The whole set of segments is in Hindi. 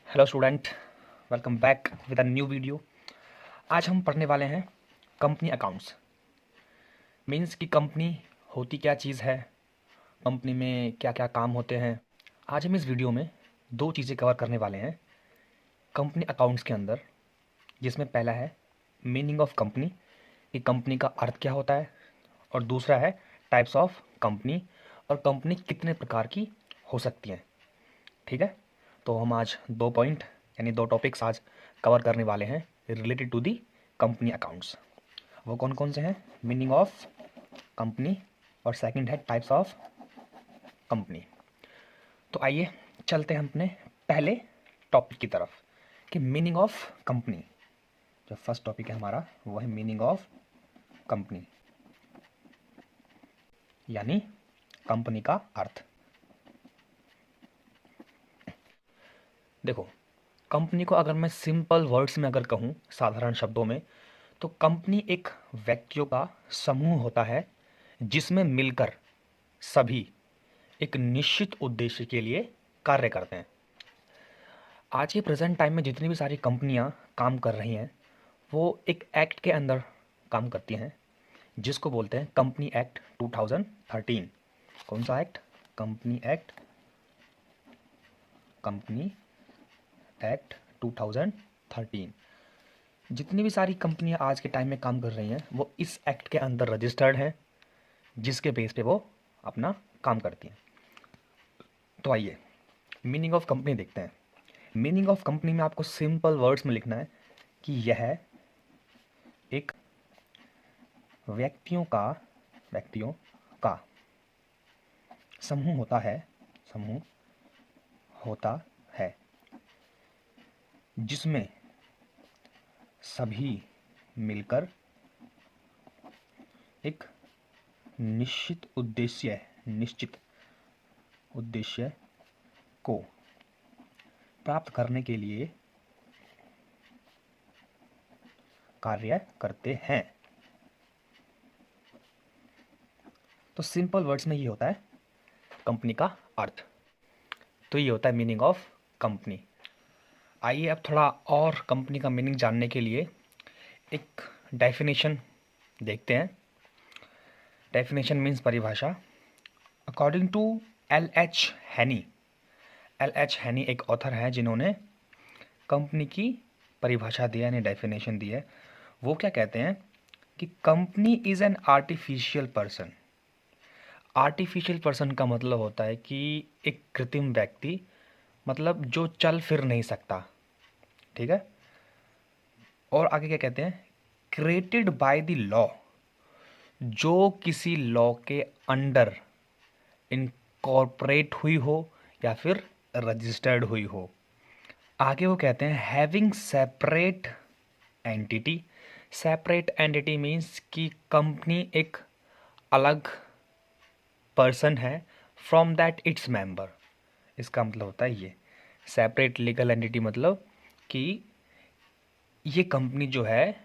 Hello student, welcome back with a new video. आज हम पढ़ने वाले हैं कंपनी अकाउंट्स। मीन्स कि कंपनी होती क्या चीज़ है, कंपनी में क्या क्या काम होते हैं। आज हम इस वीडियो में दो चीज़ें कवर करने वाले हैं कंपनी अकाउंट्स के अंदर, जिसमें पहला है मीनिंग ऑफ कंपनी, कि कंपनी का अर्थ क्या होता है, और दूसरा है टाइप्स ऑफ कंपनी, और कंपनी कितने प्रकार की हो सकती हैं। ठीक है, तो हम आज दो पॉइंट यानी दो टॉपिक्स आज कवर करने वाले हैं related to the company accounts. वो कौन कौन से हैं? मीनिंग ऑफ कंपनी और सेकंड है टाइप्स ऑफ कंपनी। तो आइए चलते हैं अपने पहले टॉपिक की तरफ कि मीनिंग ऑफ कंपनी। जो फर्स्ट टॉपिक है हमारा वो है मीनिंग ऑफ कंपनी, यानी कंपनी का अर्थ। देखो, कंपनी को अगर मैं सिंपल वर्ड्स में अगर कहूँ, साधारण शब्दों में, तो कंपनी एक व्यक्तियों का समूह होता है जिसमें मिलकर सभी एक निश्चित उद्देश्य के लिए कार्य करते हैं। आज के प्रेजेंट टाइम में जितनी भी सारी कंपनियां काम कर रही हैं वो एक एक्ट के अंदर काम करती हैं जिसको बोलते हैं कंपनी एक्ट 2013। कौन सा एक्ट? Company act 2013। जितनी भी सारी कंपनियां आज के टाइम में काम कर रही हैं वो इस एक्ट के अंदर रजिस्टर्ड हैं, जिसके बेस पे वो अपना काम करती हैं। तो आइए मीनिंग ऑफ कंपनी देखते हैं। मीनिंग ऑफ कंपनी में आपको सिंपल वर्ड्स में लिखना है कि यह एक व्यक्तियों का समूह होता है जिसमें सभी मिलकर एक निश्चित उद्देश्य को प्राप्त करने के लिए कार्य करते हैं। तो सिंपल वर्ड्स में ये होता है कंपनी का अर्थ। तो ये होता है मीनिंग ऑफ कंपनी। आइए अब थोड़ा और कंपनी का मीनिंग जानने के लिए एक डेफिनेशन देखते हैं। डेफिनेशन मीन्स परिभाषा। According to L H. हैनी एक ऑथर है जिन्होंने कंपनी की परिभाषा दी है, यानी डेफिनेशन दी है। वो क्या कहते हैं कि company is an artificial person. Artificial person का मतलब होता है कि एक कृत्रिम व्यक्ति, मतलब जो चल फिर नहीं सकता। ठीक है, और आगे क्या कहते हैं? क्रिएटेड बाय द लॉ, जो किसी लॉ के अंडर इनकॉर्पोरेट हुई हो या फिर रजिस्टर्ड हुई हो। आगे वो कहते हैं having separate entity. Separate entity means कि कंपनी एक अलग पर्सन है फ्रॉम दैट इट्स मेंबर। इसका मतलब होता है ये सेपरेट लीगल एंटिटी, मतलब कि ये कंपनी जो है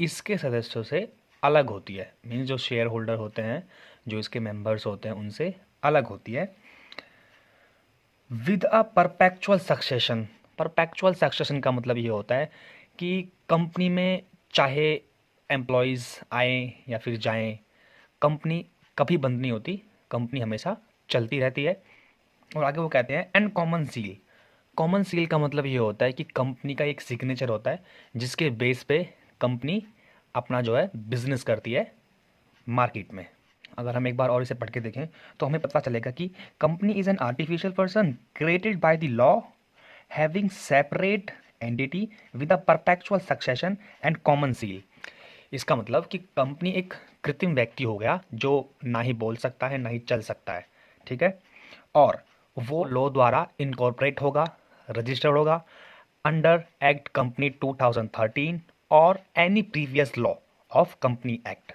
इसके सदस्यों से अलग होती है। मीन्स जो शेयर होल्डर होते हैं, जो इसके मेंबर्स होते हैं, उनसे अलग होती है। With a perpetual succession. Perpetual succession का मतलब ये होता है कि कंपनी में चाहे एम्प्लॉयज़ आएँ या फिर जाएं, कंपनी कभी बंद नहीं होती, कंपनी हमेशा चलती रहती है। और आगे वो कहते हैं and common seal. Common seal का मतलब ये होता है कि कंपनी का एक सिग्नेचर होता है जिसके बेस पे कंपनी अपना जो है बिजनेस करती है मार्केट में। अगर हम एक बार और इसे पढ़ के देखें तो हमें पता चलेगा कि company is an artificial person created by the law having separate entity with a perpetual succession and common seal. इसका मतलब कि कंपनी एक कृत्रिम व्यक्ति हो गया जो ना ही बोल सकता है ना ही चल सकता है। ठीक है, और वो लॉ द्वारा इनकॉर्पोरेट होगा, रजिस्टर्ड होगा अंडर एक्ट कंपनी 2013 और any previous law of company act.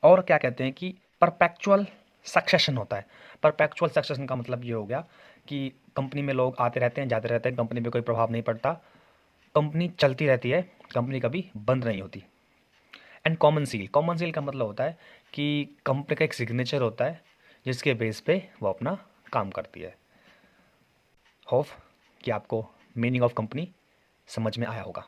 और क्या कहते हैं कि परपेचुअल सक्सेशन होता है। परपेचुअल सक्सेशन का मतलब ये हो गया कि कंपनी में लोग आते रहते हैं, जाते रहते हैं, कंपनी पे कोई प्रभाव नहीं पड़ता, कंपनी चलती रहती है, कंपनी कभी बंद नहीं होती। And common seal. Common seal का मतलब होता है कि कंपनी का एक सिग्नेचर होता है जिसके बेस पे वो अपना काम करती है। होप कि आपको मीनिंग ऑफ कंपनी समझ में आया होगा।